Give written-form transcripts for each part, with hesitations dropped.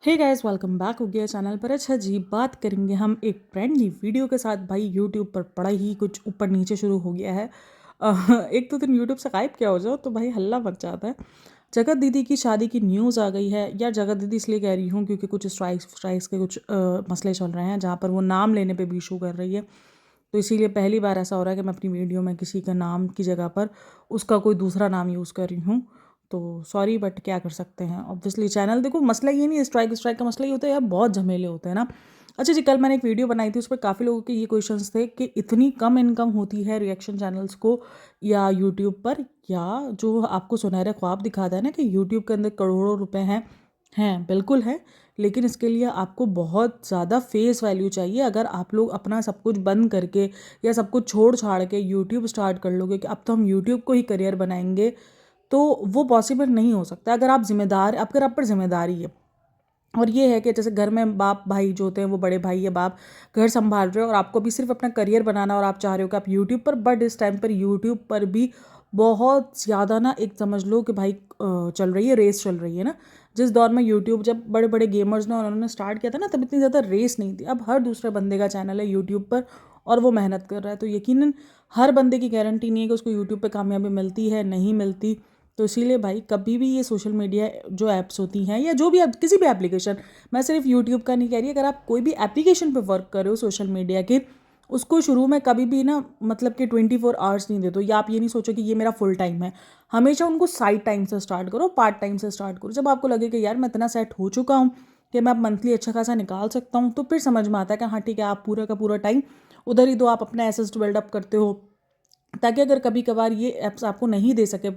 Hey guys, welcome back हो गया channel पर। अच्छा जी, बात करेंगे हम एक ब्रांड न्यू वीडियो के साथ। भाई यूट्यूब पर बड़ा ही कुछ ऊपर नीचे शुरू हो गया है। एक तो दिन यूट्यूब से गायब क्या हो जाओ तो भाई हल्ला मच जाता है। जगत दीदी की शादी की न्यूज़ आ गई है। यार जगत दीदी इसलिए कह रही हूँ क्योंकि कुछ स्ट्राइक्स के कुछ मसले चल रहे हैं जहाँ पर वो नाम लेने पे भी इशू कर रही है। तो इसीलिए पहली बार ऐसा हो रहा है कि मैं अपनी वीडियो में किसी का नाम की जगह पर उसका कोई दूसरा नाम यूज़ कर रही हूँ। तो सॉरी, बट क्या कर सकते हैं। ऑब्वियसली चैनल, देखो मसला ये नहीं है, स्ट्राइक का मसला ये होता है यार, बहुत झमेले होते हैं ना। अच्छा जी, कल मैंने एक वीडियो बनाई थी, उस पर काफ़ी लोगों के ये क्वेश्चंस थे कि इतनी कम इनकम होती है रिएक्शन चैनल्स को या यूट्यूब पर, या जो आपको सुनहरे ख्वाब दिखाता है ना कि यूट्यूब के अंदर करोड़ों रुपए हैं बिल्कुल है। लेकिन इसके लिए आपको बहुत ज़्यादा फेस वैल्यू चाहिए। अगर आप लोग अपना सब कुछ बंद करके या सब कुछ छोड़ छाड़ के यूट्यूब स्टार्ट कर लोगे कि अब तो हम यूट्यूब को ही करियर बनाएंगे, तो वो पॉसिबल नहीं हो सकता। अगर अगर आप पर जिम्मेदारी है, और ये है कि जैसे घर में बाप भाई जो होते हैं, वो बड़े भाई या बाप घर संभाल रहे हो और आपको भी सिर्फ अपना करियर बनाना और आप चाह रहे हो कि आप यूट्यूब पर, बट इस टाइम पर यूट्यूब पर भी बहुत ज़्यादा ना, एक समझ लो कि भाई चल रही है, रेस चल रही है ना। जिस दौर में यूट्यूब, जब बड़े बड़े गेमर्स ने उन्होंने स्टार्ट किया था ना, तब इतनी ज़्यादा रेस नहीं थी। अब हर दूसरे बंदे का चैनल है यूट्यूब पर और वो मेहनत कर रहा है, तो यकीनन हर बंदे की गारंटी नहीं है कि उसको यूट्यूब पर कामयाबी मिलती है, नहीं मिलती। तो इसीलिए भाई कभी भी ये सोशल मीडिया जो ऐप्स होती हैं या जो भी किसी भी एप्लीकेशन, मैं सिर्फ यूट्यूब का नहीं कह रही, अगर आप कोई भी एप्लीकेशन पे वर्क कर रहे हो सोशल मीडिया के, उसको शुरू में कभी भी ना, मतलब कि 24 आवर्स नहीं दे दो, या आप ये नहीं सोचो कि ये मेरा फुल टाइम है। हमेशा उनको साइड टाइम से स्टार्ट करो, पार्ट टाइम से स्टार्ट करो। जब आपको लगे कि यार मैं इतना सेट हो चुका हूँ कि मैं अब मंथली अच्छा खासा निकाल सकता हूँ, तो फिर समझ में आता है कि हाँ ठीक है, आप पूरा का पूरा टाइम उधर ही दो, आप अपना एसेट्स बिल्डअप करते हो, ताकि अगर कभी कभार ये ऐप्स आपको नहीं दे सके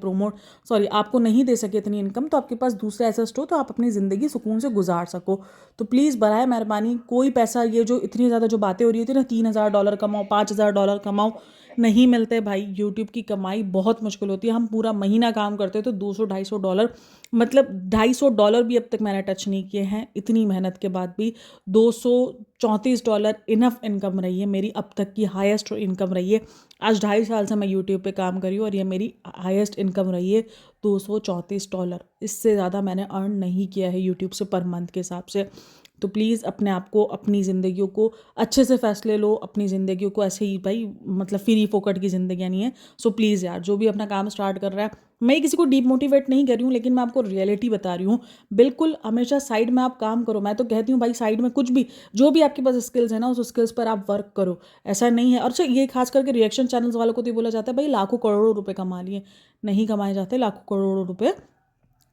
आपको नहीं दे सके इतनी इनकम, तो आपके पास दूसरा एसेट हो तो आप अपनी ज़िंदगी सुकून से गुजार सको। तो प्लीज़ बराए मेहरबानी, कोई पैसा, ये जो इतनी ज़्यादा जो बातें हो रही होती है ना, $3,000 कमाओ, $5,000 कमाओ, नहीं मिलते भाई। यूट्यूब की कमाई बहुत मुश्किल होती है। हम पूरा महीना काम करते हैं तो $200-250, मतलब $250 भी अब तक मैंने टच नहीं किए हैं, इतनी मेहनत के बाद भी। $234 इनफ इनकम रही है मेरी, अब तक की हाईएस्ट इनकम रही है। आज 2.5 साल से मैं यूट्यूब पे काम कर रही हूँ और ये मेरी हाईएस्ट इनकम रही है, $234। इससे ज़्यादा मैंने अर्न नहीं किया है यूट्यूब से पर मंथ के हिसाब से। तो प्लीज़ अपने आप को, अपनी ज़िंदगियों को अच्छे से फैसले लो, अपनी ज़िंदगियों को ऐसे ही भाई, मतलब फ्री फोकट की ज़िंदगियाँ नहीं है। सो प्लीज़ यार, जो भी अपना काम स्टार्ट कर रहा है, मैं किसी को डीमोटिवेट नहीं कर रही हूँ, लेकिन मैं आपको रियलिटी बता रही हूँ। बिल्कुल हमेशा साइड में आप काम करो। मैं तो कहती हूँ भाई, साइड में कुछ भी, जो भी आपके पास स्किल्स है ना, उस स्किल्स पर आप वर्क करो। ऐसा नहीं है। और अच्छा, ये खास करके रिएक्शन चैनल्स वालों को तो ये बोला जाता है भाई लाखों करोड़ों रुपए कमा लिए। नहीं कमाए जाते लाखों करोड़ों रुपए।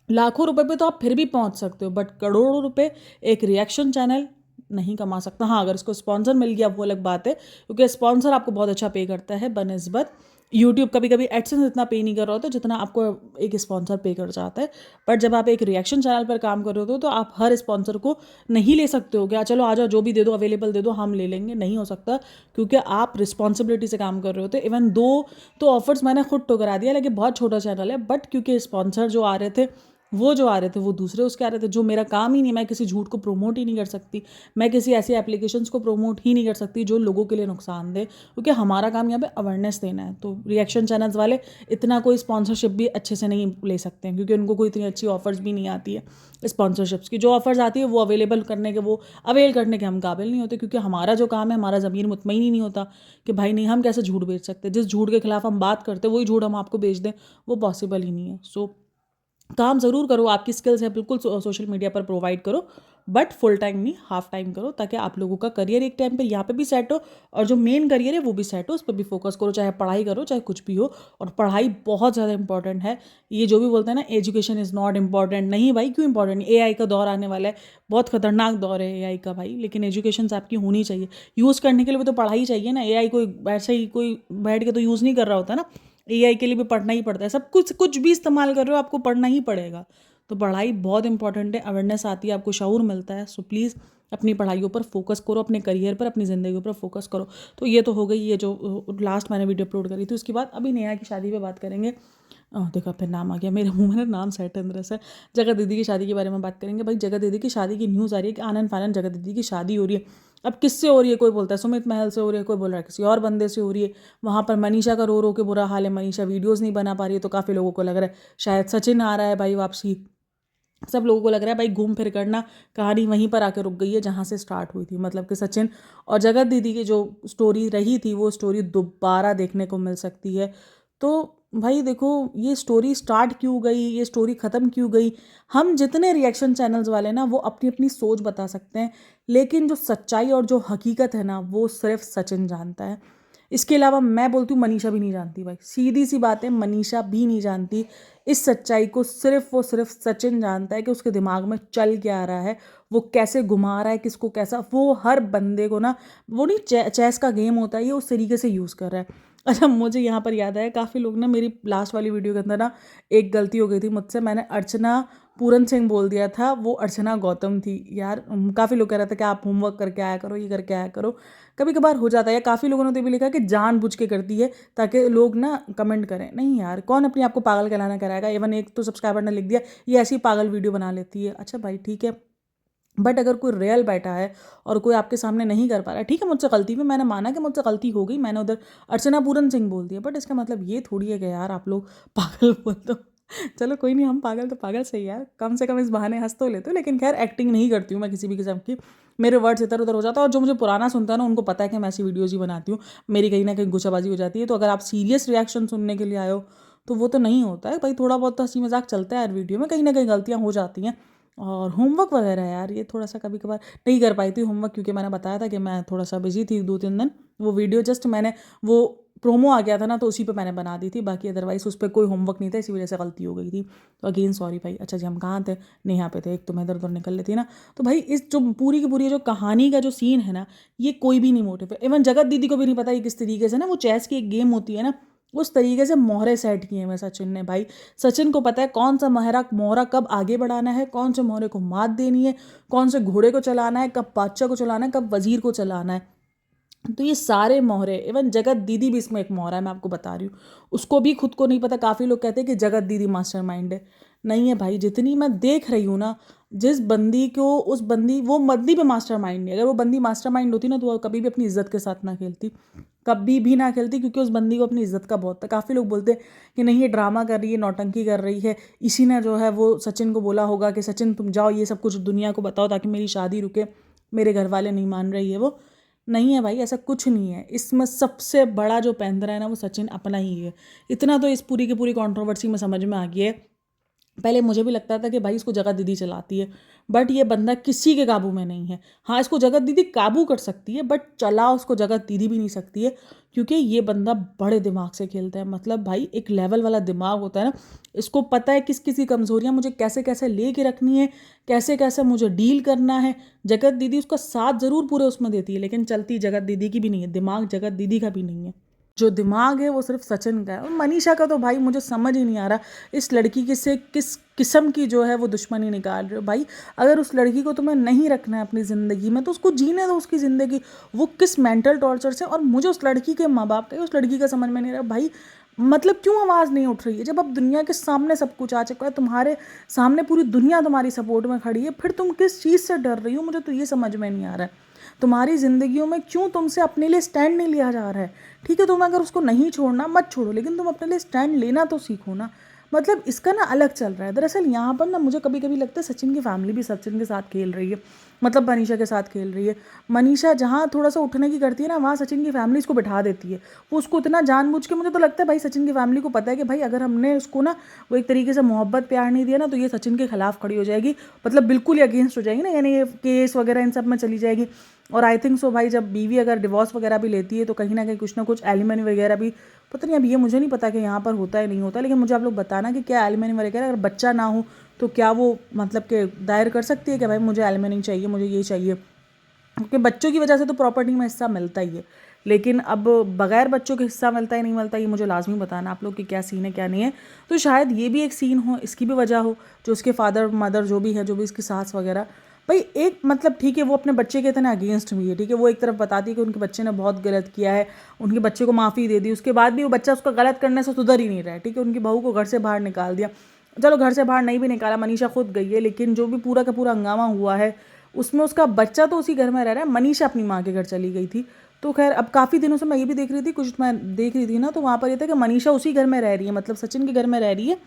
लाखों रुपए पे तो आप फिर भी पहुंच सकते हो, बट करोड़ों रुपए एक रिएक्शन चैनल नहीं कमा सकता। हाँ, अगर इसको स्पॉन्सर मिल गया वो अलग बात है, क्योंकि स्पॉन्सर आपको बहुत अच्छा पे करता है बनस्बत यूट्यूब। कभी कभी एडसेंस इतना पे नहीं कर रहा होता जितना आपको एक स्पॉन्सर पे कर जाता है। बट जब आप एक रिएक्शन चैनल पर काम कर रहे हो तो आप हर स्पॉन्सर को नहीं ले सकते हो, क्या चलो आ जाओ, जो भी दे दो, अवेलेबल दे दो, हम ले लेंगे, नहीं हो सकता। क्योंकि आप रिस्पॉन्सिबिलिटी से काम कर रहे होते। इवन दो तो ऑफर्स मैंने खुद ठुकरा दिया, लेकिन बहुत छोटा चैनल है, बट क्योंकि स्पॉन्सर जो आ रहे थे वो दूसरे उसके आ रहे थे, जो मेरा काम ही नहीं। मैं किसी झूठ को प्रमोट ही नहीं कर सकती, मैं किसी ऐसी एप्लीकेशंस को प्रमोट ही नहीं कर सकती जो लोगों के लिए नुकसान दे, क्योंकि हमारा काम यहाँ पे अवेयरनेस देना है। तो रिएक्शन चैनल्स वाले इतना कोई स्पॉन्सरशिप भी अच्छे से नहीं ले सकते हैं, क्योंकि उनको कोई इतनी अच्छी ऑफर्स भी नहीं आती है स्पॉन्सरशिप्स की। जो ऑफर्स आती है वो अवेल करने के हम काबिल नहीं होते, क्योंकि हमारा जो काम है, हमारा ज़मीर मुतमईन ही नहीं होता कि भाई नहीं, हम कैसे झूठ बेच सकते। जिस झूठ के खिलाफ हम बात करते वही झूठ हम आपको बेच दें, वो पॉसिबल ही नहीं है। सो काम ज़रूर करो, आपकी स्किल्स है बिल्कुल सोशल मीडिया पर प्रोवाइड करो, बट फुल टाइम नहीं, हाफ टाइम करो, ताकि आप लोगों का करियर एक टाइम पे यहाँ पे भी सेट हो और जो मेन करियर है वो भी सेट हो, उस पर भी फोकस करो। चाहे पढ़ाई करो, चाहे कुछ भी हो, और पढ़ाई बहुत ज़्यादा इंपॉर्टेंट है। ये जो भी बोलते हैं ना एजुकेशन इज़ नॉट इम्पॉर्टेंट, नहीं भाई, क्यों इंपॉर्टेंट। एआई का दौर आने वाला है, बहुत खतरनाक दौर है एआई का भाई, लेकिन एजुकेशन आपकी होनी चाहिए। यूज़ करने के लिए भी तो पढ़ाई चाहिए ना। एआई कोई ऐसे ही कोई बैठ के तो यूज़ नहीं कर रहा होता ना, एआई के लिए भी पढ़ना ही पड़ता है। सब कुछ भी इस्तेमाल कर रहे हो आपको पढ़ना ही पड़ेगा। तो पढ़ाई बहुत इंपॉर्टेंट है, अवेयरनेस आती है, आपको शऊर मिलता है। सो प्लीज़ अपनी पढ़ाइयों पर फोकस करो, अपने करियर पर, अपनी ज़िंदगी पर फोकस करो। तो ये तो हो गई, ये जो लास्ट मैंने वीडियो अपलोड करी थी। उसके बाद अभी नेहा की शादी पे बात करेंगे। देखा, फिर नाम आ गया मेरे मुंह में, नाम सेट है अंदर से। जगत दीदी की शादी के बारे में बात करेंगे। भाई जगत दीदी की शादी की न्यूज़ आ रही है कि आनंद फानंद जगत दीदी की शादी हो रही है। अब किससे हो रही है, कोई बोलता है सुमित महल से हो रही है, कोई बोल रहा है किसी और बंदे से हो रही है। वहाँ पर मनीषा का रो रो के बुरा हाल है, मनीषा वीडियोज़ नहीं बना पा रही है, तो काफ़ी लोगों को लग रहा है शायद सचिन आ रहा है भाई वापसी। सब लोगों को लग रहा है भाई घूम फिर कर ना कहानी वहीं पर आके रुक गई है जहाँ से स्टार्ट हुई थी। मतलब कि सचिन और जगत दीदी की जो स्टोरी रही थी वो स्टोरी दोबारा देखने को मिल सकती है। तो भाई देखो, ये स्टोरी स्टार्ट क्यों गई, ये स्टोरी ख़त्म क्यों गई, हम जितने रिएक्शन चैनल्स वाले ना वो अपनी अपनी सोच बता सकते हैं, लेकिन जो सच्चाई और जो हकीकत है ना वो सिर्फ सचिन जानता है। इसके अलावा मैं बोलती हूँ मनीषा भी नहीं जानती भाई, सीधी सी बात है, मनीषा भी नहीं जानती। इस सच्चाई को सिर्फ वो सिर्फ सचिन जानता है कि उसके दिमाग में चल क्या रहा है, वो कैसे घुमा रहा है, किसको कैसा, वो हर बंदे को ना, वो नहीं चेस का गेम होता है ये, उस तरीके से यूज़ कर रहा है। अच्छा, मुझे यहाँ पर याद आया, काफ़ी लोग ना मेरी लास्ट वाली वीडियो के अंदर ना एक गलती हो गई थी मुझसे, मैंने अर्चना पूरन सिंह बोल दिया था, वो अर्चना गौतम थी यार। काफ़ी लोग कह रहे थे कि आप होमवर्क करके आया करो, ये करके आया करो, कभी कभार हो जाता है। या काफ़ी लोगों ने तो भी लिखा कि जानबूझ के करती है ताकि लोग ना कमेंट करें। नहीं यार, कौन अपने आप को पागल कहलाना कराएगा। इवन एक तो सब्सक्राइबर ने लिख दिया ये ऐसी पागल वीडियो बना लेती है। अच्छा भाई ठीक है, बट अगर कोई रियल बैठा है और कोई आपके सामने नहीं कर पा रहा है, ठीक है, मुझसे गलती भी, मैंने माना कि मुझसे गलती हो गई, मैंने उधर अर्चना पूरन सिंह बोल दिया, बट इसका मतलब ये थोड़ी है कि यार आप लोग पागल बोल दो। चलो कोई नहीं, हम पागल तो पागल सही यार, कम से कम इस बहाने हंस तो लेते हो। लेकिन खैर, एक्टिंग नहीं करती हूँ मैं किसी भी किस्म की, मेरे वर्ड्स इधर उधर हो जाता है। और जो मुझे पुराना सुनता है ना उनको पता है कि मैं ऐसी वीडियोज़ ही बनाती हूँ, मेरी कहीं ना कहीं गुस्साबाजी हो जाती है। तो अगर आप सीरियस रिएक्शन सुनने के लिए आए हो तो वो तो नहीं होता है भाई, थोड़ा बहुत तो हंसी मजाक चलता है यार वीडियो में, कहीं ना कहीं गलतियाँ हो जाती हैं। और होमवर्क वगैरह यार ये थोड़ा सा कभी कभार नहीं कर पाई थी होमवर्क, क्योंकि मैंने बताया था कि मैं थोड़ा सा बिजी थी 2-3 दिन। वो वीडियो जस्ट मैंने, वो प्रोमो आ गया था ना तो उसी पे मैंने बना दी थी, बाकी अदरवाइज उस पर कोई होमवर्क नहीं था, इसी वजह से गलती हो गई थी। तो अगेन सॉरी भाई। अच्छा जी, हम कहाँ थे, नेहा पे थे, एक तो मैं इधर उधर निकल लेती ना। तो भाई इस जो पूरी की पूरी जो कहानी का जो सीन है ना, ये कोई भी नहीं मोटिव है। इवन जगत दीदी को भी नहीं पता ये किस तरीके से ना, वो चेस की एक गेम होती है ना, उस तरीके से मोहरे सेट किए हैं सचिन ने भाई। सचिन को पता है कौन सा मोहरा कब आगे बढ़ाना है, कौन से मोहरे को मात देनी है, कौन से घोड़े को चलाना है, कब बादशाह को चलाना है, कब वजीर को चलाना है। तो ये सारे मोहरे, इवन जगत दीदी भी इसमें एक मोहरा है, मैं आपको बता रही हूँ, उसको भी खुद को नहीं पता। काफ़ी लोग कहते हैं कि जगत दीदी मास्टरमाइंड है, नहीं है भाई। जितनी मैं देख रही हूँ ना, जिस बंदी को, उस बंदी, वो बंदी पे मास्टरमाइंड नहीं। अगर वो बंदी मास्टरमाइंड होती ना तो वो कभी भी अपनी इज्जत के साथ ना खेलती, कभी भी ना खेलती, क्योंकि उस बंदी को अपनी इज्जत का बहुत था। काफ़ी लोग बोलते हैं कि नहीं ये ड्रामा कर रही है, नौटंकी कर रही है, इसी ने जो है वो सचिन को बोला होगा कि सचिन तुम जाओ ये सब कुछ दुनिया को बताओ ताकि मेरी शादी रुके, मेरे घर वाले नहीं मान रही है वो। नहीं है भाई, ऐसा कुछ नहीं है। इसमें सबसे बड़ा जो पैंतरा है ना वो सचिन अपना ही है। इतना तो इस पूरी की पूरी कंट्रोवर्सी में समझ में आ गया है। पहले मुझे भी लगता था कि भाई इसको जगत दीदी चलाती है, बट ये बंदा किसी के काबू में नहीं है। हाँ, इसको जगत दीदी काबू कर सकती है, बट चला उसको जगत दीदी भी नहीं सकती है, क्योंकि ये बंदा बड़े दिमाग से खेलता है। मतलब भाई एक लेवल वाला दिमाग होता है ना, इसको पता है किस किसी कमज़ोरियाँ मुझे कैसे कैसे ले के रखनी है, कैसे कैसे मुझे डील करना है। जगत दीदी उसका साथ ज़रूर पूरे उसमें देती है, लेकिन चलती जगत दीदी की भी नहीं है, दिमाग जगत दीदी का भी नहीं है। जो दिमाग है वो सिर्फ सचिन का है। और मनीषा का तो भाई मुझे समझ ही नहीं आ रहा, इस लड़की के से किस किस्म की जो है वो दुश्मनी निकाल रहे हो भाई। अगर उस लड़की को तुम्हें नहीं रखना है अपनी ज़िंदगी में तो उसको जीने दो उसकी ज़िंदगी। वो किस मेंटल टॉर्चर से, और मुझे उस लड़की के माँ बाप का, उस लड़की का समझ में नहीं रहा भाई, मतलब क्यों आवाज़ नहीं उठ रही है। जब अब दुनिया के सामने सब कुछ आ चुका है, तुम्हारे सामने पूरी दुनिया तुम्हारी सपोर्ट में खड़ी है, फिर तुम किस चीज़ से डर रही हो, मुझे तो ये समझ में नहीं आ रहा है। तुम्हारी ज़िंदगियों में क्यों तुमसे अपने लिए स्टैंड नहीं लिया जा रहा है। ठीक है, तुम अगर उसको नहीं छोड़ना मत छोड़ो, लेकिन तुम अपने लिए स्टैंड लेना तो सीखो ना। मतलब इसका ना अलग चल रहा है। दरअसल यहाँ पर ना मुझे कभी कभी लगता है सचिन की फैमिली भी सचिन के साथ खेल रही है, मतलब मनीषा के साथ खेल रही है। मनीषा जहाँ थोड़ा सा उठने की करती है ना, वहाँ सचिन की फैमिली इसको बिठा देती है। वो उसको इतना जानबूझ के, मुझे तो लगता है भाई सचिन की फैमिली को पता है कि भाई अगर हमने उसको ना वो एक तरीके से मोहब्बत प्यार नहीं दिया ना तो ये सचिन के खिलाफ खड़ी हो जाएगी, मतलब बिल्कुल ही अगेंस्ट हो जाएगी ना, यानी ये केस वगैरह इन सब में चली जाएगी। और आई थिंक सो भाई, जब बीवी अगर डिवोर्स वगैरह भी लेती है तो कहीं ना कुछ एलिमनी वगैरह भी, पता नहीं, अब ये मुझे नहीं पता कि यहाँ पर होता है नहीं होता, लेकिन मुझे आप लोग बताना कि क्या एलिमनी वगैरह, अगर बच्चा ना हो तो क्या वो मतलब कि दायर कर सकती है कि भाई मुझे एलिमनी चाहिए, मुझे ये चाहिए, क्योंकि बच्चों की वजह से तो प्रॉपर्टी में हिस्सा मिलता ही है। लेकिन अब बगैर बच्चों के हिस्सा मिलता है नहीं मिलता, ये मुझे लाजमी बताना आप लोग कि क्या सीन है क्या नहीं है। तो शायद ये भी एक सीन हो, इसकी भी वजह हो, जो उसके फादर मदर जो भी है, जो भी इसकी सास वगैरह, भाई एक मतलब ठीक है वो अपने बच्चे के इतने अगेंस्ट भी है, ठीक है, वो एक तरफ बताती है कि उनके बच्चे ने बहुत गलत किया है, उनके बच्चे को माफ़ी दे दी, उसके बाद भी वो बच्चा उसका गलत करने से सुधर ही नहीं रहा है। ठीक है, उनकी बहू को घर से बाहर निकाल दिया। चलो घर से बाहर नहीं भी निकाला, मनीषा खुद गई है, लेकिन जो भी पूरा का पूरा हंगामा हुआ है उसमें उसका बच्चा तो उसी घर में रह रहा है, मनीषा अपनी माँ के घर चली गई थी। तो खैर अब काफ़ी दिनों से मैं ये भी देख रही थी, कुछ मैं देख रही थी ना, तो वहाँ पर ये था कि मनीषा उसी घर में रह रही है, मतलब सचिन के घर में रह रही है,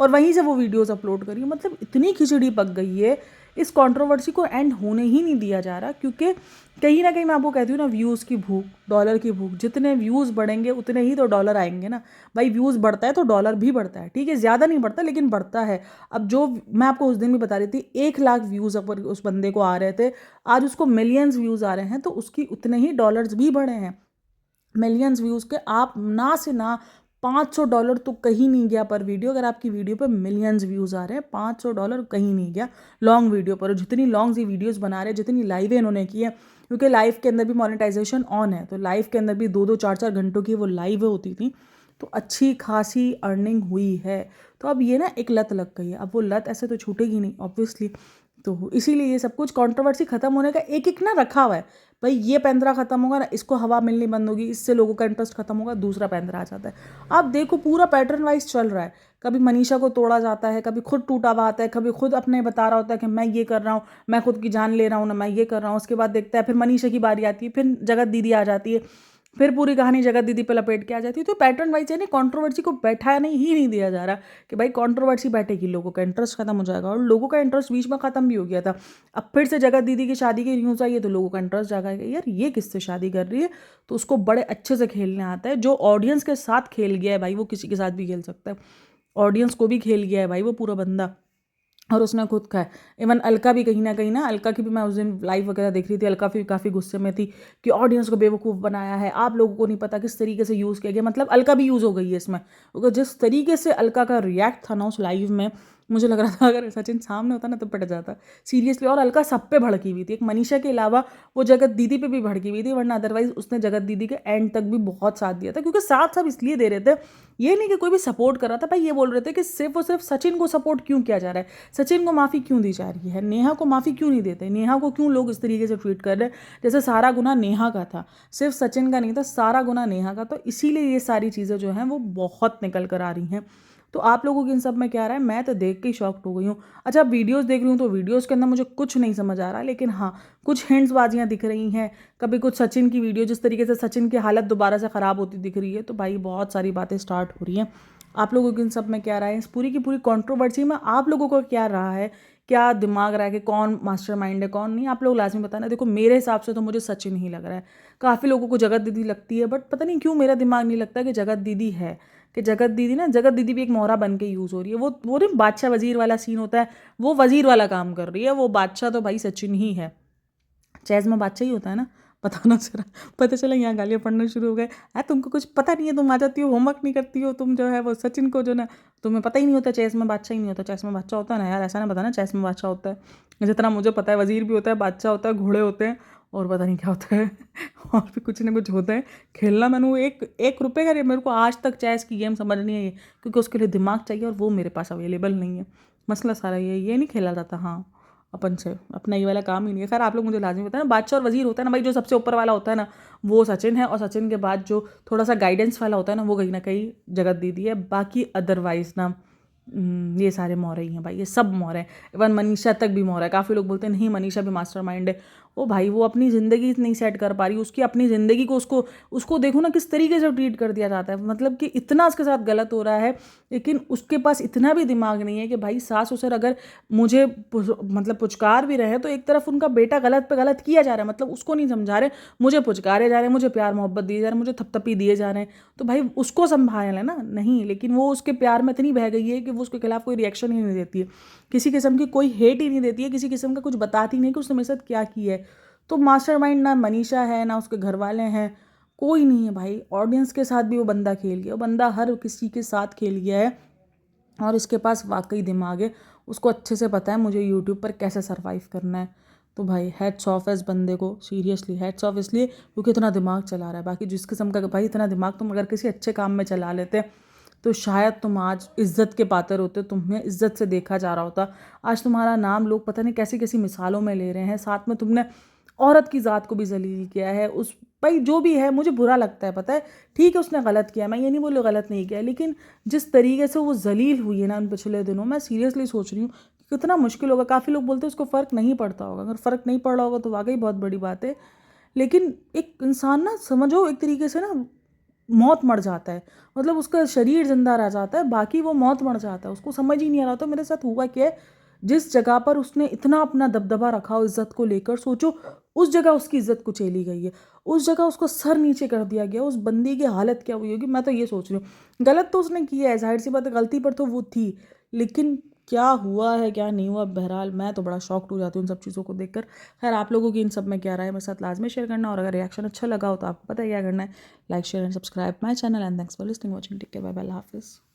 और वहीं से वो वीडियोज़ अपलोड करी। मतलब इतनी खिचड़ी पक गई है, इस कंट्रोवर्सी को एंड होने ही नहीं दिया जा रहा, क्योंकि कहीं ना कहीं मैं आपको कहती हूँ ना, व्यूज़ की भूख, डॉलर की भूख, जितने व्यूज़ बढ़ेंगे उतने ही तो डॉलर आएंगे ना भाई। व्यूज़ बढ़ता है तो डॉलर भी बढ़ता है, ठीक है, ज़्यादा नहीं बढ़ता लेकिन बढ़ता है। अब जो मैं आपको उस दिन भी बता रही थी, 1 लाख व्यूज़ अगर उस बंदे को आ रहे थे, आज उसको मिलियंस व्यूज़ आ रहे हैं, तो उसकी उतने ही डॉलर्स भी बढ़े हैं। मिलियंस व्यूज़ के आप ना से ना $500 तो कहीं नहीं गया पर वीडियो। अगर आपकी वीडियो पे मिलियंस व्यूज़ आ रहे हैं, $500 कहीं नहीं गया लॉन्ग वीडियो पर। जितनी लॉन्ग सी वीडियोस बना रहे हैं, जितनी लाइवें इन्होंने की है, क्योंकि लाइव के अंदर भी मोनेटाइजेशन ऑन है, तो लाइव के अंदर भी 2-2 4-4 घंटों की वो लाइव होती थी, तो अच्छी खासी अर्निंग हुई है। तो अब ये ना एक लत लग गई है, अब वो लत ऐसे तो छूटेगी नहीं ऑब्वियसली। तो इसीलिए ये सब कुछ कंट्रोवर्सी खत्म होने का एक एक ना रखा हुआ है भाई। ये पैंतरा खत्म होगा ना, इसको हवा मिलनी बंद होगी, इससे लोगों का इंटरेस्ट खत्म होगा, दूसरा पैंतरा आ जाता है। आप देखो पूरा पैटर्न वाइज चल रहा है। कभी मनीषा को तोड़ा जाता है, कभी खुद टूटा हुआ आता है, कभी खुद अपने बता रहा होता है कि मैं ये कर रहा हूँ, मैं खुद की जान ले रहा हूँ ना, मैं ये कर रहा हूँ। उसके बाद देखता है फिर मनीषा की बारी आती है, फिर जगत दीदी आ जाती है, फिर पूरी कहानी जगत दीदी पे लपेट के आ जाती है। तो पैटर्न वाइज है ना, कंट्रोवर्सी को बैठाने ही नहीं दिया जा रहा कि भाई कंट्रोवर्सी बैठेगी, लोगों का इंटरेस्ट खत्म हो जाएगा। और लोगों का इंटरेस्ट बीच में खत्म भी हो गया था। अब फिर से जगत दीदी की शादी की न्यूज़ आई है, तो लोगों का इंटरेस्ट जागा है यार, ये किससे शादी कर रही है, तो उसको बड़े अच्छे से खेलने आता है। जो ऑडियंस के साथ खेल गया है भाई, वो किसी के साथ भी खेल सकता है। ऑडियंस को भी खेल गया है भाई वो पूरा बंदा, और उसने खुद खाया। इवन अलका भी कहीं ना, अलका की भी मैं उस दिन लाइव वगैरह देख रही थी, अलका भी काफ़ी गुस्से में थी कि ऑडियंस को बेवकूफ़ बनाया है, आप लोगों को नहीं पता किस तरीके से यूज़ किया गया। मतलब अलका भी यूज़ हो गई है इसमें, क्योंकि जिस तरीके से अलका का रिएक्ट था ना उस लाइव में, मुझे लग रहा था अगर सचिन सामने होता ना तो पिट जाता सीरियसली। और अलका सब पे भड़की हुई थी, एक मनीषा के अलावा वो जगत दीदी पे भी भड़की हुई थी, वरना अदरवाइज उसने जगत दीदी के एंड तक भी बहुत साथ दिया था। क्योंकि साथ सब इसलिए दे रहे थे, ये नहीं कि कोई भी सपोर्ट कर रहा था भाई। ये बोल रहे थे कि सिर्फ और सिर्फ सचिन को सपोर्ट क्यों किया जा रहा है, सचिन को माफ़ी क्यों दी जा रही है, नेहा को माफ़ी क्यों नहीं देते, नेहा को क्यों लोग इस तरीके से ट्रीट कर रहे हैं जैसे सारा गुना नेहा का था, सिर्फ सचिन का नहीं था, सारा गुना नेहा का। तो इसीलिए ये सारी चीज़ें जो हैं वो बहुत निकल कर आ रही हैं। तो आप लोगों की इन सब में क्या रहा है, मैं तो देख के ही शॉक्ड हो गई हूँ। अच्छा, वीडियोस देख रही हूँ तो वीडियोस के अंदर मुझे कुछ नहीं समझ आ रहा, लेकिन हाँ कुछ हिंट्स बाजियाँ दिख रही हैं। कभी कुछ सचिन की वीडियो, जिस तरीके से सचिन की हालत दोबारा से ख़राब होती दिख रही है, तो भाई बहुत सारी बातें स्टार्ट हो रही हैं। आप लोगों की इन सब में क्या रहा है, इस पूरी की पूरी कंट्रोवर्सी में आप लोगों को क्या रहा है, क्या दिमाग रहा है कि कौन मास्टरमाइंड है कौन नहीं, आप लोग लाजमी बताना। देखो मेरे हिसाब से तो मुझे सचिन ही लग रहा है। काफ़ी लोगों को जगत दीदी लगती है, बट पता नहीं क्यों मेरा दिमाग नहीं लगता कि जगत दीदी है। कि जगत दीदी ना, जगत दीदी भी एक मोहरा बन के यूज़ हो रही है। वो नहीं बादशाह वजीर वाला सीन होता है, वो वजीर वाला काम कर रही है। वो बादशाह तो भाई सचिन ही है, चैज़ में बादशाह ही होता है ना। पता ना चला, पता चला यहाँ गालियाँ पढ़ना शुरू हो गए। तुमको कुछ पता नहीं है, तुम आ जाती हो होमवर्क नहीं करती हो, तुम जो है वो सचिन को जो ना, तुम्हें पता ही नहीं होता चेस में बादशाह ही नहीं होता। चेस में बादशाह होता है ना यार, ऐसा ना बताना चेस में बादशाह होता है। जितना मुझे पता है वजीर भी होता है, बादशाह होता है, घोड़े होते हैं, और पता नहीं क्या होता है और भी कुछ ना कुछ होता है। खेलना मैंने एक एक रुपये का, मेरे को आज तक चेस की गेम समझ नहीं है ये, क्योंकि उसके लिए दिमाग चाहिए और वो मेरे पास अवेलेबल नहीं है। मसला सारा ये नहीं खेला जाता। हाँ, अपन से अपना ये वाला काम ही नहीं है। खैर आप लोग मुझे लाजमी बताना, बादशाह और वजीर होता है ना भाई, जो सबसे ऊपर वाला होता है ना वो सचिन है, और सचिन के बाद जो थोड़ा सा गाइडेंस वाला होता है ना वो कहीं ना कहीं जगत दीदी है। बाकी अदरवाइज ना ये सारे मोहरे ही हैं भाई, ये सब मोहरे हैं। इवन मनीषा तक भी मोहरा है। काफ़ी लोग बोलते हैं नहीं मनीषा भी मास्टरमाइंड है। ओ भाई, वो अपनी ज़िंदगी नहीं सेट कर पा रही, उसकी अपनी ज़िंदगी को उसको उसको देखो ना किस तरीके से ट्रीट कर दिया जाता है। मतलब कि इतना उसके साथ गलत हो रहा है, लेकिन उसके पास इतना भी दिमाग नहीं है कि भाई सास ससुर अगर मुझे मतलब पुचकार भी रहे, तो एक तरफ उनका बेटा गलत पे गलत किया जा रहा है, मतलब उसको नहीं समझा रहे, मुझे पुचकारे जा रहे हैं, मुझे प्यार मोहब्बत दिए जा रहे हैं, मुझे थपथपी दिए जा रहे हैं, तो भाई उसको संभाल लेना नहीं। लेकिन वो उसके प्यार में इतनी बह गई है कि वो उसके खिलाफ कोई रिएक्शन ही नहीं देती है, किसी किस्म की कोई हेट ही नहीं देती है, किसी किस्म का कुछ बताती नहीं कि उसने मेरे साथ क्या किया है। तो मास्टरमाइंड ना मनीषा है ना उसके घर वाले हैं, कोई नहीं है भाई। ऑडियंस के साथ भी वो बंदा खेल गया, वो बंदा हर किसी के साथ खेल गया है, और इसके पास वाकई दिमाग है। उसको अच्छे से पता है मुझे यूट्यूब पर कैसे सर्वाइव करना है। तो भाई हैट्स ऑफ है इस बंदे को, सीरियसली हैट्स ऑफ, इसलिए क्योंकि इतना दिमाग चला रहा है। बाकी जिस किस्म का भाई इतना दिमाग तुम अगर किसी अच्छे काम में चला लेते तो शायद तुम आज इज्जत के पात्र होते, तुम्हें इज्जत से देखा जा रहा होता। आज तुम्हारा नाम लोग पता नहीं कैसी कैसी मिसालों में ले रहे हैं। साथ में तुमने औरत की ज़ात को भी जलील किया है। उस भाई जो भी है मुझे बुरा लगता है, पता है, ठीक है उसने गलत किया, मैं ये नहीं बोलूँ गलत नहीं किया, लेकिन जिस तरीके से वो जलील हुई है ना उन पिछले दिनों, मैं सीरियसली सोच रही हूँ कितना मुश्किल होगा। काफ़ी लोग बोलते हैं उसको फ़र्क नहीं पड़ता होगा, अगर फ़र्क नहीं पड़ रहा होगा तो वाकई बहुत बड़ी बात है। लेकिन एक इंसान ना समझो एक तरीके से ना मौत मर जाता है, मतलब उसका शरीर जिंदा रह जाता है, बाकी वो मौत मर जाता है। उसको समझ ही नहीं आ रहा। तो मेरे साथ हुआ क्या है, जिस जगह पर उसने इतना अपना दबदबा रखा हो इज्जत को लेकर, सोचो उस जगह उसकी इज्जत कुचेली गई है, उस जगह उसको सर नीचे कर दिया गया। उस बंदी की हालत क्या हुई होगी, मैं तो ये सोच रही हूँ। गलत तो उसने किया है, जाहिर सी बात है, गलती पर तो वो थी, लेकिन क्या हुआ है क्या नहीं हुआ, बहरहाल मैं तो बड़ा शॉक्ड हो जाती हूँ उन सब चीज़ों को देखकर। खैर आप लोगों की इन सब में क्या राय है मेरे साथ लाजमी शेयर करना, और अगर रिएक्शन अच्छा लगा हो तो आपको पता है क्या करना है, like share and subscribe my channel, and thanks for listening watching, take care, bye bye, अल्लाह हाफिज़।